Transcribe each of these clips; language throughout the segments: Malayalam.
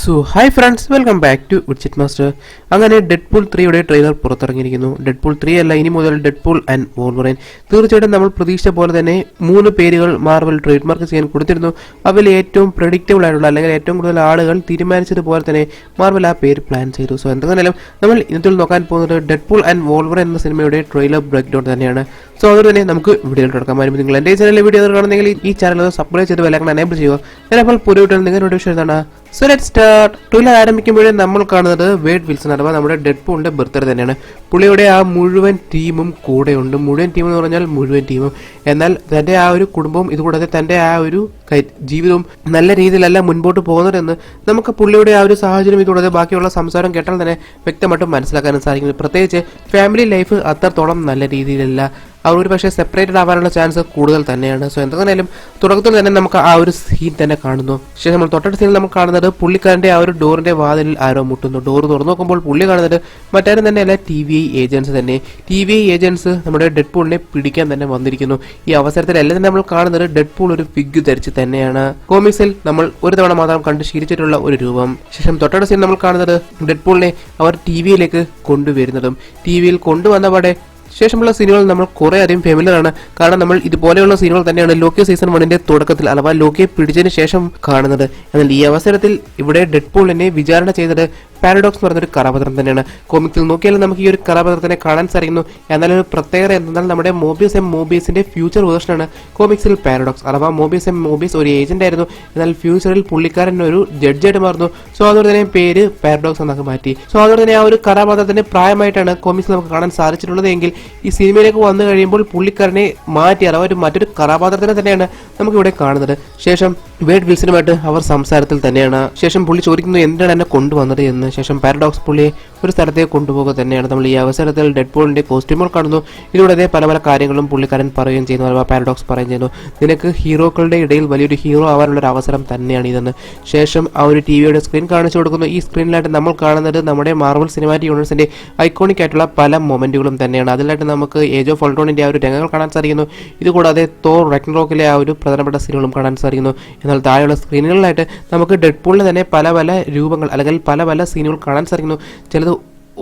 So hi friends, welcome back to ഉഡ്ചിറ്റ് മാസ്റ്റർ. അങ്ങനെ ഡെഡ്പൂൾ 3യുടെ ട്രെയിലർ പുറത്തിറങ്ങിയിരിക്കുന്നു. ഡെഡ്പൂൾ 3 അല്ല, ഇനി മുതൽ ഡെഡ്പൂൾ ആൻഡ് വോൾവറൈൻ. തീർച്ചയായിട്ടും നമ്മൾ പ്രതീക്ഷിച്ച പോലെ തന്നെ 3 പേരുകൾ മാർവൽ ട്രേഡ് മാർക്ക് ചെയ്യാൻ കൊടുത്തിരുന്നു. അവയിൽ ഏറ്റവും പ്രെഡിക്റ്റബിൾ ആയിട്ടുള്ള അല്ലെങ്കിൽ ഏറ്റവും കൂടുതൽ ആളുകൾ തീരുമാനിച്ചതുപോലെ തന്നെ മാർവൽ ആ പേര് പ്ലാൻ ചെയ്തു. സോ എന്തായാലും നമ്മൾ ഇന്നത്തെ നോക്കാൻ പോകുന്നത് ഡെഡ്പൂൾ ആൻഡ് വോൾവറൈൻ എന്ന സിനിമയുടെ ട്രെയിലർ ബ്രേക്ക് ഡൗൺ തന്നെയാണ്. സോ അതുകൊണ്ട് തന്നെ നമുക്ക് വീഡിയോ തുടക്കാൻ വരുമ്പോൾ നിങ്ങൾ എൻ്റെ ചാനലിലെ വീഡിയോ കാണുന്നെങ്കിൽ ഈ ചാനൽ സബ്സ്ക്രൈബ് ചെയ്ത് വിലക്കണം എനേബിൾ ചെയ്യുക. ഞാനപ്പോൾ പുതിയ നിങ്ങളുടെ വിഷയം എന്താണ്? So let's start. ട്രെയിലർ ആരംഭിക്കുമ്പോഴേ നമ്മൾ കാണുന്നത് വേഡ് വിൽസൺ അഥവാ നമ്മുടെ ഡെഡ്പൂളിന്റെ ബർത്ത്ഡേ തന്നെയാണ്. പുള്ളിയുടെ ആ മുഴുവൻ ടീമും കൂടെയുണ്ട്. മുഴുവൻ ടീം എന്ന് പറഞ്ഞാൽ മുഴുവൻ ടീമും. എന്നാൽ തന്റെ ആ ഒരു കുടുംബവും ഇതുകൂടാതെ തന്റെ ആ ഒരു ജീവിതവും നല്ല രീതിയിലല്ല മുൻപോട്ട് പോകുന്നതെന്ന് നമുക്ക് പുള്ളിയുടെ ആ ഒരു സാഹചര്യം ഇതുകൂടാതെ ബാക്കിയുള്ള സംസാരം കേട്ടാൽ തന്നെ വ്യക്തമായിട്ടും മനസ്സിലാക്കാനും സാധിക്കുന്നു. പ്രത്യേകിച്ച് ഫാമിലി ലൈഫ് അത്രത്തോളം നല്ല രീതിയിലല്ല. അവർ ഒരു പക്ഷേ സെപ്പറേറ്റഡ് ആവാനുള്ള ചാൻസ് കൂടുതൽ തന്നെയാണ്. സോ എന്തായാലും തുടക്കത്തിൽ തന്നെ നമുക്ക് ആ ഒരു സീൻ തന്നെ കാണുന്നു. പക്ഷേ നമ്മൾ തൊട്ടടുത്ത സീനിൽ നമ്മൾ കാണുന്നത് പുള്ളിക്കാരന്റെ ആ ഒരു ഡോറിന്റെ വാതിലിൽ ആരോ മുട്ടുന്നു. ഡോർ തുറന്നു നോക്കുമ്പോൾ പുള്ളി കാണുന്നത് മറ്റാരും തന്നെയല്ല, TVA ഏജൻസ് തന്നെ. TVA ഏജൻസ് നമ്മുടെ ഡെഡ്പൂളിനെ പിടിക്കാൻ തന്നെ വന്നിരിക്കുന്നു. ഈ അവസരത്തിൽ എല്ലാം തന്നെ നമ്മൾ കാണുന്നത് ഡെഡ്പൂൾ ഒരു ഫിഗ് ധരിച്ച് തന്നെയാണ്. കോമിക്സിൽ നമ്മൾ ഒരു തവണ മാത്രം കണ്ട് ശീലിച്ചിട്ടുള്ള ഒരു രൂപം. ശേഷം തൊട്ടടുത്ത സീൻ നമ്മൾ കാണുന്നത് ഡെഡ്പൂളിനെ അവർ TVയിലേക്ക് കൊണ്ടുവരുന്നതും TVയിൽ കൊണ്ടുവന്നപാടെ ശേഷമുള്ള സീനുകൾ നമ്മൾ കുറെ അധികം ഫെമിലിയർ ആണ്. കാരണം നമ്മൾ ഇതുപോലെയുള്ള സീനുകൾ തന്നെയാണ് ലോക്കി സീസൺ 1ന്റെ തുടക്കത്തിൽ അഥവാ ലോക്കിയെ പിടിച്ചതിന് ശേഷം കാണുന്നത്. എന്നാൽ ഈ അവസരത്തിൽ ഇവിടെ ഡെഡ്പൂളിനെ വിചാരണ ചെയ്തത് പാരഡോക്സ് എന്ന് പറഞ്ഞൊരു കഥാപാത്രം തന്നെയാണ്. കോമിക്സിൽ നോക്കിയാൽ നമുക്ക് ഈ ഒരു കഥാപാത്രത്തിനെ കാണാൻ സാധിക്കുന്നു. എന്നാൽ ഒരു പ്രത്യേകത എന്നാൽ നമ്മുടെ മോബിയസിന്റെ ഫ്യൂച്ചർ വേർഷനാണ് കോമിക്സിൽ പാരഡോക്സ്. അഥവാ മോബിയസ് ഒരു ഏജന്റ് ആയിരുന്നു. എന്നാൽ ഫ്യൂച്ചറിൽ പുള്ളിക്കാരൻ ഒരു ജഡ്ജായിട്ട് മാറുന്നു. സോ അതുകൊണ്ട് തന്നെ പേര് പാരഡോക്സ് എന്നൊക്കെ മാറ്റി. സോ അതുകൊണ്ട് തന്നെ ആ ഒരു കഥാപാത്രത്തിന്റെ പ്രായമായിട്ടാണ് കോമിക്സിൽ നമുക്ക് കാണാൻ സാധിച്ചിട്ടുള്ളത്. എങ്കിൽ ഈ സിനിമയിലേക്ക് വന്നു കഴിയുമ്പോൾ പുള്ളിക്കാരനെ മാറ്റി അഥവാ മറ്റൊരു കഥാപാത്രത്തിനെ തന്നെയാണ് നമുക്ക് ഇവിടെ കാണുന്നത്. ശേഷം വേഡ് വിൽസനുമായിട്ട് അവർ സംസാരത്തിൽ തന്നെയാണ്. ശേഷം പുള്ളി ചോദിക്കുന്നു എന്താണ് എന്നെ കൊണ്ടുവന്നത് എന്ന്. ശേഷം പാരഡോക്സ് പുള്ളിയെ ഒരു സ്ഥലത്തേക്ക് കൊണ്ടുപോകുക തന്നെയാണ്. നമ്മൾ ഈ അവസരത്തിൽ ഡെഡ്പൂളിന്റെ കോസ്റ്റ്യൂമുകൾ കാണുന്നു. ഇതിലൂടെ പല പല കാര്യങ്ങളും പുള്ളിക്കാരൻ പറയുകയും ചെയ്യുന്നു, അഥവാ പാരഡോക്സ് പറയുകയും ചെയ്യുന്നു, നിനക്ക് ഹീറോക്കളുടെ ഇടയിൽ വലിയൊരു ഹീറോ ആവാനുള്ള ഒരു അവസരം തന്നെയാണ് ഇതെന്ന്. ശേഷം ആ ഒരു TVയുടെ സ്ക്രീൻ കാണിച്ചു കൊടുക്കുന്നു. ഈ സ്ക്രീനിലായിട്ട് നമ്മൾ കാണുന്നത് നമ്മുടെ മാർവൽ സിനിമാറ്റിക് യൂണിവേഴ്സിന്റെ ഐക്കോണിക് ആയിട്ടുള്ള പല മൊമെന്റുകളും തന്നെയാണ്. അതിലായിട്ട് നമുക്ക് ഏജ് ഓഫ് അൾട്രോണിന്റെ ആ ഒരു രംഗങ്ങൾ കാണാൻ സാധിക്കുന്നു. ഇതുകൂടാതെ തോർ റാഗ്നറോക്കിലെ ആ ഒരു പ്രധാനപ്പെട്ട സീനുകളും കാണാൻ സാധിക്കുന്നു. എന്നാൽ താഴെയുള്ള സ്ക്രീനുകളിലായിട്ട് നമുക്ക് ഡെഡ്പൂളിന് തന്നെ പല പല രൂപങ്ങൾ അല്ലെങ്കിൽ പല പല സീനുകൾ കാണാൻ സാധിക്കുന്നു. ചിലത്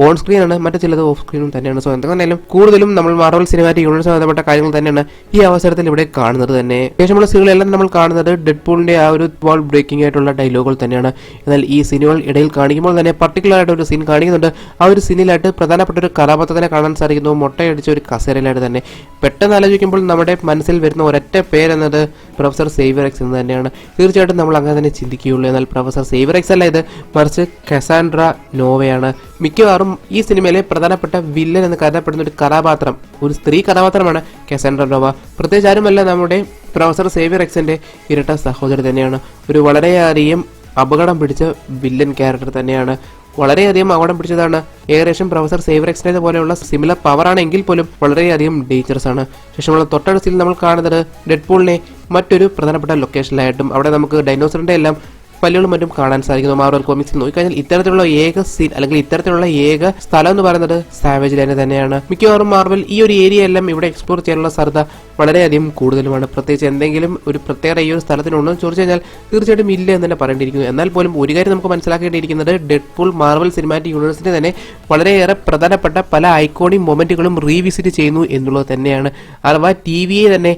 ഓൺ സ്ക്രീൻ ആണ്, മറ്റു ചിലത് ഓഫ് സ്ക്രീനും തന്നെയാണ്. സോ എന്തായാലും കൂടുതലും നമ്മൾ മാർവൽ സിനിമാറ്റിക് യൂണിവേഴ്സുമായി ബന്ധപ്പെട്ട കാര്യങ്ങൾ തന്നെയാണ് ഈ അവസരത്തിൽ ഇവിടെ കാണുന്നത് തന്നെ. ശേഷമുള്ള സീനുകളെല്ലാം നമ്മൾ കാണുന്നത് ഡെഡ്പൂളിന്റെ ആ ഒരു വാൾ ബ്രേക്കിംഗ് ആയിട്ടുള്ള ഡയലോഗുകൾ തന്നെയാണ്. എന്നാൽ ഈ സീനുകൾ ഇടയിൽ കാണിക്കുമ്പോൾ തന്നെ പർട്ടിക്കുലർ ആയിട്ട് ഒരു സീൻ കാണിക്കുന്നുണ്ട്. ആ ഒരു സീനിലായിട്ട് പ്രധാനപ്പെട്ട ഒരു കഥാപാത്രത്തിനെ കാണാൻ സാധിക്കുന്നു, മൊട്ടയടിച്ച ഒരു കസേരയിലായിട്ട് തന്നെ. പെട്ടെന്ന് ആലോചിക്കുമ്പോൾ നമ്മുടെ മനസ്സിൽ വരുന്ന ഒരൊറ്റ പേരെന്നത് പ്രൊഫസർ സേവിയർ എക്സ് എന്ന് തന്നെയാണ്. തീർച്ചയായിട്ടും നമ്മൾ അങ്ങനെ തന്നെ ചിന്തിക്കുകയുള്ളൂ. എന്നാൽ പ്രൊഫസർ സേവിയർ എക്സ് അല്ല ഇത്, മറിച്ച് കസാൻഡ്ര നോവയാണ്. മിക്കവാറും ഈ സിനിമയിലെ പ്രധാനപ്പെട്ട വില്ലൻ എന്ന് കരുതപ്പെടുന്ന ഒരു കഥാപാത്രം, ഒരു സ്ത്രീ കഥാപാത്രമാണ് കസാൻഡ്ര നോവ. പ്രത്യേകിച്ച് ആരുമല്ല, നമ്മുടെ പ്രൊഫസർ സേവിയർ എക്സിന്റെ ഇരട്ട സഹോദരി തന്നെയാണ്. ഒരു വളരെയധികം അപകടം പിടിച്ച വില്ലൻ ക്യാരക്ടർ തന്നെയാണ്. വളരെയധികം അപകടം പിടിച്ചതാണ്. ഏകദേശം പ്രൊഫസർ സേവിയർ എക്സിനെ പോലെയുള്ള സിമിലർ പവർ ആണെങ്കിൽ പോലും വളരെയധികം ഡേഞ്ചറസ് ആണ്. ശേഷമുള്ള തൊട്ടടുത്തിൽ നമ്മൾ കാണുന്നത് ഡെഡ്പൂളിനെ മറ്റൊരു പ്രധാനപ്പെട്ട ലൊക്കേഷനിലായിട്ടും അവിടെ നമുക്ക് ഡൈനോസറിന്റെ എല്ലാം പല്ലുകളും മറ്റും കാണാൻ സാധിക്കുന്നു. മാർവൽ കോമിക്സിൽ നോക്കിക്കഴിഞ്ഞാൽ ഇത്തരത്തിലുള്ള ഏക സീൻ അല്ലെങ്കിൽ ഇത്തരത്തിലുള്ള ഏക സ്ഥലം എന്ന് പറയുന്നത് സാവേജ് ലാൻഡ് തന്നെയാണ്. മിക്കവാറും മാർവൽ ഈ ഒരു ഏരിയ എല്ലാം ഇവിടെ എക്സ്പ്ലോർ ചെയ്യാനുള്ള സാധ്യത വളരെയധികം കൂടുതലുമാണ്. പ്രത്യേകിച്ച് എന്തെങ്കിലും ഒരു പ്രത്യേക ഈ ഒരു സ്ഥലത്തിനുണ്ടോ എന്ന് ചോദിച്ചു കഴിഞ്ഞാൽ തീർച്ചയായിട്ടും ഇല്ല എന്ന് തന്നെ പറയേണ്ടിയിരിക്കുന്നു. എന്നാൽ പോലും ഒരു കാര്യം നമുക്ക് മനസ്സിലാക്കേണ്ടിയിരിക്കുന്നത് ഡെഡ്പൂൾ മാർവൽ സിനിമാറ്റിക് യൂണിവേഴ്സിന്റെ തന്നെ വളരെയേറെ പ്രധാനപ്പെട്ട പല ഐക്കോണിക് മൊമെന്റുകളും റീവിസിറ്റ് ചെയ്യുന്നു എന്നുള്ളത് തന്നെയാണ്. അഥവാ TVA തന്നെ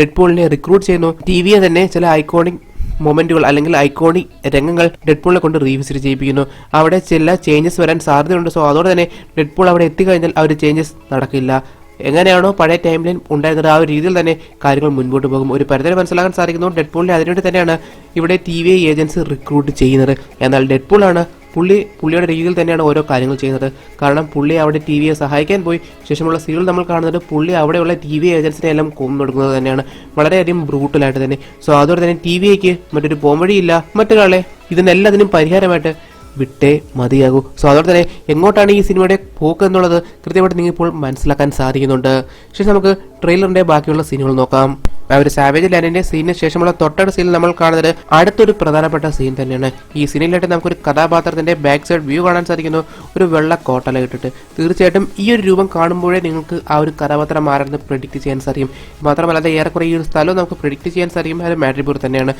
ഡെഡ്പൂളിനെ റിക്രൂട്ട് ചെയ്യുന്നു. TVA തന്നെ ചില ഐക്കോണിക് മൊമെന്റുകൾ അല്ലെങ്കിൽ ഐക്കോണിക് രംഗങ്ങൾ ഡെഡ്പൂളിനെ കൊണ്ട് റീവിസിറ്റ് ചെയ്യിപ്പിക്കുന്നു. അവിടെ ചില ചേഞ്ചസ് വരാൻ സാധ്യതയുണ്ട്. സോ അതോടെ തന്നെ ഡെഡ്പൂൾ അവിടെ എത്തിക്കഴിഞ്ഞാൽ ആ ഒരു ചേഞ്ചസ് നടക്കില്ല. എങ്ങനെയാണോ പഴയ ടൈം ലൈൻ ഉണ്ടായിരുന്നത് ആ ഒരു രീതിയിൽ തന്നെ കാര്യങ്ങൾ മുൻപോട്ട് പോകും. ഒരു പരിധി മനസ്സിലാക്കാൻ സാധിക്കുന്നു ഡെഡ്പൂളിനെ അതിനുവേണ്ടി തന്നെയാണ് ഇവിടെ TVA ഏജൻസി റിക്രൂട്ട് ചെയ്യുന്നത്. എന്നാൽ ഡെഡ്പൂളാണ് പുള്ളിയുടെ രീതിയിൽ തന്നെയാണ് ഓരോ കാര്യങ്ങൾ ചെയ്യുന്നത്. കാരണം പുള്ളി അവിടെ TVയെ സഹായിക്കാൻ പോയി. ശേഷമുള്ള സീരിയൽ നമ്മൾ കാണുന്നത് പുള്ളി അവിടെയുള്ള TVA ഏജൻസിനെ എല്ലാം കൊന്നൊടുക്കുന്നത് തന്നെയാണ്, വളരെയധികം ബ്രൂട്ടലായിട്ട് തന്നെ. സോ അതോടെ തന്നെ TVയ്ക്ക് മറ്റൊരു പോംവഴിയില്ല, മറ്റൊരാളെ ഇതിനെല്ലാത്തിനും പരിഹാരമായിട്ട് വിട്ടേ മതിയാകൂ. സോ അതോടെ തന്നെ എങ്ങോട്ടാണ് ഈ സിനിമയുടെ പോക്ക് എന്നുള്ളത് കൃത്യമായിട്ട് നിങ്ങൾക്ക് ഇപ്പോൾ മനസ്സിലാക്കാൻ സാധിക്കുന്നുണ്ട്. ശേഷം നമുക്ക് ട്രെയിലറിന്റെ ബാക്കിയുള്ള സീനുകൾ നോക്കാം. ആ ഒരു സാവേജ് ലാൻഡിന്റെ സീനിന് ശേഷമുള്ള തൊട്ടടുത്ത സീനിൽ നമ്മൾ കാണുന്നത് അടുത്തൊരു പ്രധാനപ്പെട്ട സീൻ തന്നെയാണ്. ഈ സീനിലായിട്ട് നമുക്കൊരു കഥാപാത്രത്തിന്റെ ബാക്ക് സൈഡ് വ്യൂ കാണാൻ സാധിക്കുന്നു, ഒരു വെള്ള കോട്ടല ഇട്ടിട്ട്. തീർച്ചയായിട്ടും ഈ ഒരു രൂപം കാണുമ്പോഴേ നിങ്ങൾക്ക് ആ ഒരു കഥാപാത്രം ആരെന്ന് പ്രെഡിക്റ്റ് ചെയ്യാൻ സാധിക്കും. മാത്രമല്ലാതെ ഏറെക്കുറെ ഈ ഒരു സ്ഥലവും നമുക്ക് പ്രെഡിക്റ്റ് ചെയ്യാൻ സാധിക്കും. അത് മാഡ്രിബൂർ തന്നെയാണ്.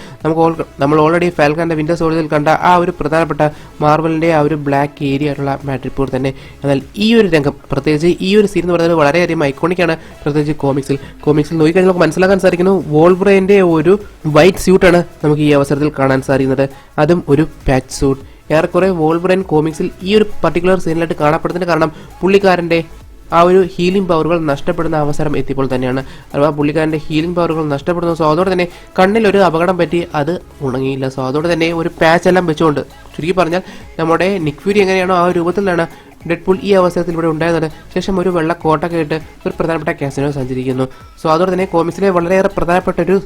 നമ്മൾ ഓൾറെഡി ഫാൽക്കന്റെ വിന്റർ സോൾജറിൽ കണ്ട ആ ഒരു പ്രധാനപ്പെട്ട മാർവലിന്റെ ആ ഒരു ബ്ലാക്ക് ഏരിയ ആയിട്ടുള്ള മാഡ്രിബൂർ തന്നെ. എന്നാൽ ഈ ഒരു രംഗം, പ്രത്യേകിച്ച് ഈ ഒരു സീൻ എന്ന് പറയുന്നത് വളരെയധികം ഐക്കോണിക് ആണ്. പ്രത്യേകിച്ച് കോമിക്സിൽ നോക്കിക്കഴിഞ്ഞാൽ നമുക്ക് മനസ്സിലാക്കാൻ സാധിക്കുന്നു, വോൾവറൈന്റെ ഒരു വൈറ്റ് സ്യൂട്ടാണ് നമുക്ക് ഈ അവസരത്തിൽ കാണാൻ സാധിക്കുന്നത്. അതും ഒരു പാച്ച് സൂട്ട്. ഏറെക്കുറെ വോൾവറൈൻ കോമിക്സിൽ ഈ ഒരു പർട്ടിക്കുലർ സീനിലായിട്ട് കാണപ്പെടുന്നതിന് കാരണം പുള്ളിക്കാരന്റെ ആ ഒരു ഹീലിംഗ് പവറുകൾ നഷ്ടപ്പെടുന്ന അവസരം എത്തിയപ്പോൾ തന്നെയാണ്. അഥവാ പുള്ളിക്കാരന്റെ ഹീലിംഗ് പവറുകൾ നഷ്ടപ്പെടുന്നു. സോ അതോടെ തന്നെ കണ്ണിൽ ഒരു അപകടം പറ്റി അത് ഉണങ്ങിയില്ല. സോ അതോടെ തന്നെ ഒരു പാച്ച് എല്ലാം വെച്ചുകൊണ്ട്, ചുരുക്കി പറഞ്ഞാൽ നമ്മുടെ നിക് ഫ്യൂരി എങ്ങനെയാണോ ആ ഒരു രൂപത്തിലാണ് ഡെഡ്പൂൾ ഈ അവസരത്തിൽ ഇവിടെ ഉണ്ടായിരുന്നത്. ശേഷം ഒരു വെള്ള കോട്ടൊക്കെ ഇട്ട് ഒരു പ്രധാനപ്പെട്ട കാസിനോ സഞ്ചരിക്കുന്നു. സോ അതോടെ തന്നെ കോമിക്സിലെ വളരെയേറെ പ്രധാനപ്പെട്ട ഒരു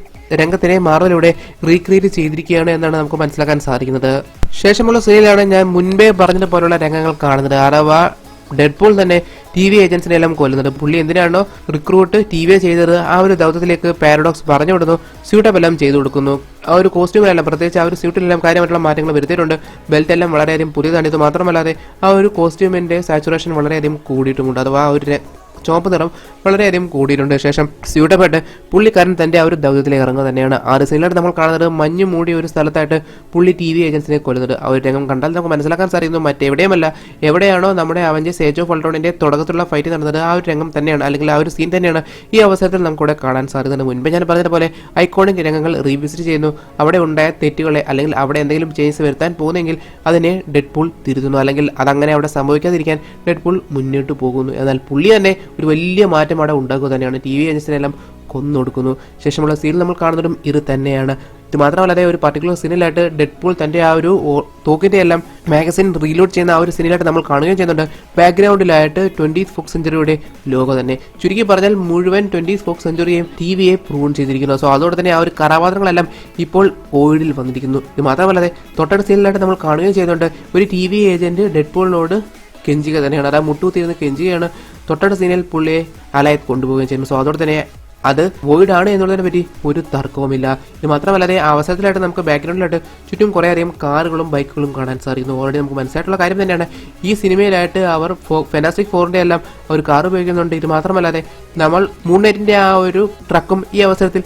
രംഗത്തിനെ മാർവലിലൂടെ റീക്രിയേറ്റ് ചെയ്തിരിക്കുകയാണ് എന്നാണ് നമുക്ക് മനസ്സിലാക്കാൻ സാധിക്കുന്നത്. ശേഷമുള്ള സീനിലാണ് ഞാൻ മുൻപേ പറഞ്ഞതുപോലുള്ള രംഗങ്ങൾ കാണുന്നത്. അഥവാ ഡെഡ്പൂൾ തന്നെ TV ഏജൻസിനെ എല്ലാം കൊല്ലുന്നത്. പുള്ളി എന്തിനാണോ റിക്രൂട്ട് TV ചെയ്തത് ആ ഒരു ദൗത്യത്തിലേക്ക് പാരഡോക്സ് പറഞ്ഞു വിടുന്നു, സ്യൂട്ടപ്പ് എല്ലാം ചെയ്തു കൊടുക്കുന്നു. ആ ഒരു കോസ്റ്റ്യൂമിലെല്ലാം, പ്രത്യേകിച്ച് ആ ഒരു സ്യൂട്ടിലെല്ലാം കാര്യമായിട്ടുള്ള മാറ്റങ്ങൾ വരുത്തിയിട്ടുണ്ട്. ബെൽറ്റ് എല്ലാം വളരെയധികം പുതിയതാണ്. ഇത് മാത്രമല്ലാതെ ആ ഒരു കോസ്റ്റ്യൂമിന്റെ സാച്ചുറേഷൻ വളരെയധികം കൂടിയിട്ടുമുണ്ട്. അഥവാ ആ ഒരു ചുവപ്പ് നിറം വളരെയധികം കൂടിയിട്ടുണ്ട്. ശേഷം സ്യൂട്ടപ്പെട്ട് പുള്ളിക്കാരൻ തന്റെ ആ ഒരു ദൗത്യത്തിലേക്ക് ഇറങ്ങുക തന്നെയാണ്. ആ ഒരു സീനിലായിട്ട് നമ്മൾ കാണുന്നത് മഞ്ഞ് മൂടിയ ഒരു സ്ഥലത്തായിട്ട് പുള്ളി TV ഏജൻസിനെ കൊല്ലുന്നത്. ആ ഒരു രംഗം കണ്ടാൽ നമുക്ക് മനസ്സിലാക്കാൻ സാധിക്കുന്നു, മറ്റെവിടെയുമല്ല, എവിടെയാണോ നമ്മുടെ അവഞ്ചേഴ്സ് ഏജ് ഓഫ് അൾട്രോണിന്റെ തുടക്കത്തിലുള്ള ഫൈറ്റ് നടന്നത് ആ ഒരു രംഗം തന്നെയാണ്, അല്ലെങ്കിൽ ആ ഒരു സീൻ തന്നെയാണ് ഈ അവസരത്തിൽ നമുക്കിവിടെ കാണാൻ സാധിക്കുന്നത്. മുൻപ് ഞാൻ പറഞ്ഞതുപോലെ ഐക്കോണിക് രംഗങ്ങൾ റീവിസിറ്റ് ചെയ്യുന്നു. അവിടെ ഉണ്ടായ തെറ്റുകളെ, അല്ലെങ്കിൽ അവിടെ എന്തെങ്കിലും ചേഞ്ച് വരുത്താൻ പോകുന്നെങ്കിൽ അതിനെ ഡെഡ്പൂൾ തിരുത്തുന്നു, അല്ലെങ്കിൽ അതങ്ങനെ അവിടെ സംഭവിക്കാതിരിക്കാൻ ഡെഡ്പൂൾ മുന്നോട്ട് പോകുന്നു. എന്നാൽ പുള്ളി തന്നെ ഒരു വലിയ മാറ്റം അവിടെ ഉണ്ടാക്കുക തന്നെയാണ്. TV ഏജൻസിനെല്ലാം കൊന്നൊടുക്കുന്നു. ശേഷമുള്ള സീനിൽ നമ്മൾ കാണുന്നതും ഇത് തന്നെയാണ്. ഇത് മാത്രമല്ലാതെ ഒരു പർട്ടിക്കുലർ സീനിലായിട്ട് ഡെഡ്പൂൾ തന്റെ ആ ഒരു തോക്കിന്റെ എല്ലാം മാഗസിൻ റീലോഡ് ചെയ്യുന്ന ആ ഒരു സീനിലായിട്ട് നമ്മൾ കാണുകയും ചെയ്യുന്നുണ്ട്. ബാക്ക്ഗ്രൗണ്ടിലായിട്ട് 20th ഫോക്സ് സെഞ്ചുറിയുടെ ലോഗോ തന്നെ. ചുരുക്കി പറഞ്ഞാൽ മുഴുവൻ 20th ഫോക്സ് സെഞ്ചുറിയെയും TV പ്രൂൺ ചെയ്തിരിക്കുന്നു. സോ അതോടെ തന്നെ ആ ഒരു കഥാപാത്രങ്ങളെല്ലാം ഇപ്പോൾ ഓയിഡിൽ വന്നിരിക്കുന്നു. ഇത് മാത്രമല്ലാതെ തൊട്ടടുത്ത സീനിലായിട്ട് നമ്മൾ കാണുകയും ചെയ്യുന്നുണ്ട്, ഒരു TV ഏജന്റ് ഡെഡ്പൂളിനോട് കെഞ്ചുക തന്നെയാണ്. അതായത് മുട്ടൂത്തിരുന്ന് കെഞ്ചുകയാണ്. തൊട്ടടുത്ത സീനിൽ പുള്ളിയെ അലായത് കൊണ്ടുപോവുകയും ചെയ്യുന്നു. സോ അതോടെ തന്നെ അത് വോയിഡ് ആണ് എന്നുള്ളതിനെ പറ്റി ഒരു തർക്കവുമില്ല. ഇത് മാത്രമല്ലാതെ അവസരത്തിലായിട്ട് നമുക്ക് ബാക്ക്ഗ്രൗണ്ടിലായിട്ട് ചുറ്റും കുറേ അധികം കാറുകളും ബൈക്കുകളും കാണാൻ സാധിക്കുന്നു. ഓൾറെഡി നമുക്ക് മനസ്സിലായിട്ടുള്ള കാര്യം തന്നെയാണ്. ഈ സിനിമയിലായിട്ട് അവർ ഫാന്റാസ്റ്റിക് ഫോറിന്റെ എല്ലാം ഒരു കാർ ഉപയോഗിക്കുന്നുണ്ട്. ഇത് മാത്രമല്ലാതെ നമ്മൾ മൂൺ നൈറ്റിന്റെ ആ ഒരു ട്രക്കും ഈ അവസരത്തിൽ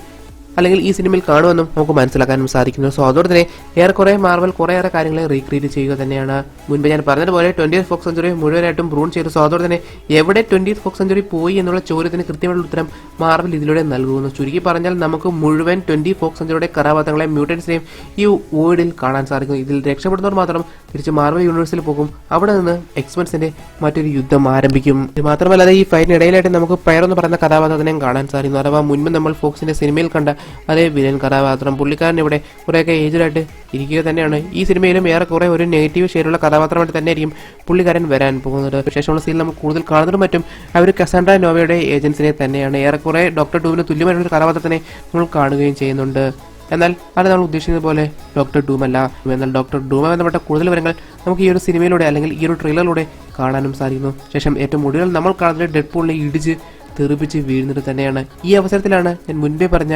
അല്ലെങ്കിൽ ഈ സിനിമയിൽ കാണുമെന്നും നമുക്ക് മനസ്സിലാക്കാനും സാധിക്കുന്നു. സോ അതോടെ തന്നെ ഏറെക്കുറെ മാർവൽ കുറേയേറെ കാര്യങ്ങളെ റീക്രിയേറ്റ് ചെയ്യുക തന്നെയാണ്. മുൻപ് ഞാൻ പറഞ്ഞതുപോലെ 20th ഫോക്സ് സെഞ്ചുറി മുഴുവനായിട്ടും പ്രൂൺ ചെയ്തു. സോ അതോടെ തന്നെ എവിടെ 20th ഫോക്സ് സെഞ്ചുറി പോയി എന്നുള്ള ചോദ്യത്തിന് കൃത്യമായിട്ടുള്ള ഉത്തരം മാർവൽ ഇതിലൂടെ നൽകുന്നു. ചുരുക്കി പറഞ്ഞാൽ നമുക്ക് മുഴുവൻ 20 ഫോക്സ് സെഞ്ചുറിയുടെ കഥാപാത്രങ്ങളെയും മ്യൂട്ടൻസിനെയും ഈ വേൾഡിൽ കാണാൻ സാധിക്കും. ഇതിൽ രക്ഷപ്പെടുന്നവർ മാത്രം തിരിച്ച് മാർവൽ യൂണിവേഴ്സിൽ പോകും. അവിടെ നിന്ന് എക്സ്മെൻസിന്റെ മറ്റൊരു യുദ്ധം ആരംഭിക്കും. ഇത് മാത്രമല്ലാതെ ഈ ഫൈറ്റിനിടയിലായിട്ട് നമുക്ക് പയർ എന്ന് പറയുന്ന കഥാപാത്രത്തിനെയും കാണാൻ സാധിക്കുന്നു. അഥവാ മുൻപ് നമ്മൾ ഫോക്സിന്റെ സിനിമയിൽ കണ്ട അതേ വില്ലൻ കഥാപാത്രം. പുള്ളിക്കാരൻ ഇവിടെ കുറേയൊക്കെ ഏജിലായിട്ട് ഇരിക്കുക തന്നെയാണ്. ഈ സിനിമയിലും ഏറെക്കുറെ ഒരു നെഗറ്റീവ് ഷെയ്ഡുള്ള കഥാപാത്രമായിട്ട് തന്നെയായിരിക്കും പുള്ളിക്കാരൻ വരാൻ പോകുന്നത്. ശേഷമുള്ള സീനിൽ നമുക്ക് കൂടുതൽ കാണുന്നതും മറ്റും അവർ കസാൻഡ്ര നോവയുടെ ഏജൻസിനെ തന്നെയാണ്. ഏറെക്കുറെ ഡോക്ടർ ഡൂമിന് തുല്യമായിട്ടുള്ള ഒരു കഥാപാത്രത്തിനെ നമ്മൾ കാണുകയും ചെയ്യുന്നുണ്ട്. എന്നാൽ അത് നമ്മൾ ഉദ്ദേശിക്കുന്നത് പോലെ ഡോക്ടർ ഡൂം അല്ല. എന്നാൽ ഡോക്ടർ ഡൂമുമായി ബന്ധപ്പെട്ട കൂടുതൽ വിവരങ്ങൾ നമുക്ക് ഈ ഒരു സിനിമയിലൂടെ അല്ലെങ്കിൽ ഈ ഒരു ട്രെയിലറിലൂടെ കാണാനും സാധിക്കുന്നു. ശേഷം ഏറ്റവും ഒടുവിൽ നമ്മൾ കാണുന്നത് ഡെഡ്പൂളിനെ ഇടിച്ച് തെറിപ്പിച്ച് വീഴുന്നത് തന്നെയാണ്. ഈ അവസരത്തിലാണ് ഞാൻ മുൻപേ പറഞ്ഞ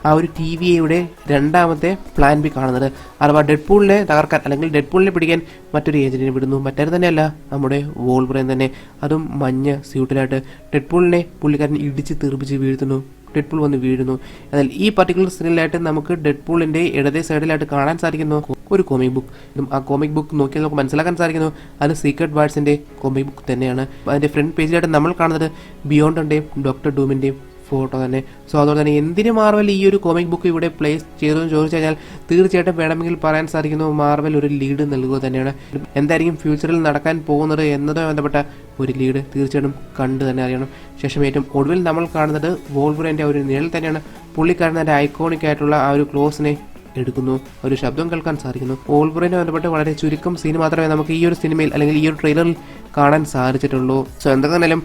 ആ ഒരു TVയുടെ രണ്ടാമത്തെ പ്ലാൻ ബി കാണുന്നത്. അഥവാ ഡെഡ്പൂളിനെ തകർക്കാൻ അല്ലെങ്കിൽ ഡെഡ്പൂളിനെ പിടിക്കാൻ മറ്റൊരു ഏജന്റിനെ വിടുന്നു. മറ്റൊരു തന്നെയല്ല, നമ്മുടെ വോൾവറൈൻ തന്നെ. അതും മഞ്ഞ സ്യൂട്ടിലായിട്ട് ഡെഡ്പൂളിനെ പുള്ളിക്കാരൻ ഇടിച്ച് തെറിപ്പിച്ച് വീഴ്ത്തുന്നു. ഡെഡ്പൂൾ വന്ന് വീഴുന്നു. എന്നാൽ ഈ പർട്ടിക്കുലർ സീനിലായിട്ട് നമുക്ക് ഡെഡ്പൂളിന്റെ ഇടതേ സൈഡിലായിട്ട് കാണാൻ സാധിക്കുന്നു ഒരു കോമിക് ബുക്ക്. ആ കോമിക് ബുക്ക് നോക്കിയാൽ നമുക്ക് മനസ്സിലാക്കാൻ സാധിക്കുന്നു അത് സീക്രട്ട് വാർഡ്സിന്റെ കോമിക് ബുക്ക് തന്നെയാണ്. അതിന്റെ ഫ്രണ്ട് പേജിലായിട്ട് നമ്മൾ കാണുന്നത് ബിയോണ്ടിന്റെയും ഡോക്ടർ ഡൂമിന്റെയും ഫോട്ടോ തന്നെ. സോ അതുകൊണ്ട് തന്നെ എന്തിന് മാർവൽ ഈ ഒരു കോമിക് ബുക്ക് ഇവിടെ പ്ലേസ് ചെയ്തതെന്ന് ചോദിച്ചു കഴിഞ്ഞാൽ തീർച്ചയായിട്ടും വേണമെങ്കിൽ പറയാൻ സാധിക്കുന്നു മാർവൽ ഒരു ലീഡ് നൽകുക തന്നെയാണ്. എന്തായിരിക്കും ഫ്യൂച്ചറിൽ നടക്കാൻ പോകുന്നത് എന്നതുമായി ബന്ധപ്പെട്ട ഒരു ലീഡ് തീർച്ചയായിട്ടും കണ്ടു തന്നെ അറിയണം. ശേഷം ഏറ്റവും ഒടുവിൽ നമ്മൾ കാണുന്നത് വോൾവറൈന്റെ ഒരു നിഴൽ തന്നെയാണ്. പുള്ളിക്കാരൻ അതിന്റെ ഐക്കോണിക് ആയിട്ടുള്ള ആ ഒരു ക്ലോസിനെ എടുക്കുന്നു. ഒരു ശബ്ദം കേൾക്കാൻ സാധിക്കുന്നു. വോൾവറൈനുമായി ബന്ധപ്പെട്ട് വളരെ ചുരുക്കം സീൻ മാത്രമേ നമുക്ക് ഈ ഒരു സിനിമയിൽ അല്ലെങ്കിൽ ഈ ഒരു ട്രെയിലറിൽ കാണാൻ സാധിച്ചിട്ടുള്ളൂ. സോ എന്തൊക്കെ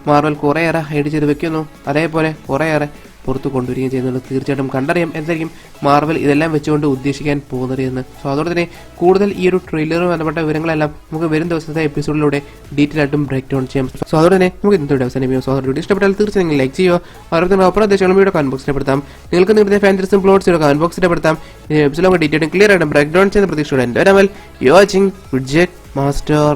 മാർവൽ കുറേയേറെ ഹൈഡ് ചെയ്ത് വെക്കുന്നു. അതേപോലെ കുറേയേറെ പുറത്ത് കൊണ്ടുവരികയും ചെയ്യുന്നുണ്ട്. തീർച്ചയായിട്ടും കണ്ടറിയാം എന്തായിരിക്കും മാർവൽ ഇതെല്ലാം വെച്ചുകൊണ്ട് ഉദ്ദേശിക്കാൻ പോകുന്നത് എന്ന്. സോ അതോടെ തന്നെ കൂടുതൽ ഈ ഒരു ട്രെയിലറുമായി ബന്ധപ്പെട്ട വിവരങ്ങളെല്ലാം നമുക്ക് വരും ദിവസത്തെ എപ്പിസോഡിലൂടെ ഡീറ്റെയിൽ ആയിട്ടും ബ്രേക്ക് ഡൗൺ ചെയ്യാം. സോ അതോടെ തന്നെ നമുക്ക് ഇന്നത്തെ അവസാനിപ്പിക്കും. സോ അതോടെ ഇഷ്ടപ്പെട്ടാൽ തീർച്ചയായും നിങ്ങൾ ലൈക്ക് ചെയ്യുക. അവരുടെ ഒപ്പം ഉദ്ദേശിക്കുന്ന വീഡിയോ കമന്റ് ബോക്സിൽ പെടുത്താം. നിങ്ങൾക്ക് നിങ്ങളുടെ ഫാൻറ്റസിയും പ്ലോട്ട്സും കമന്റ് ബോക്സിൽ പെടുത്താം. എപ്പിസോഡ് ഡീറ്റെയിൽ ക്ലിയർ ആയിട്ട് ബ്രേക്ക് ഡൗൺ ചെയ്യുന്ന പ്രതീക്ഷയോടെ എൻ്റെ യു വാച്ചിങ് ഉഡ്ജറ്റ് മാസ്റ്റർ.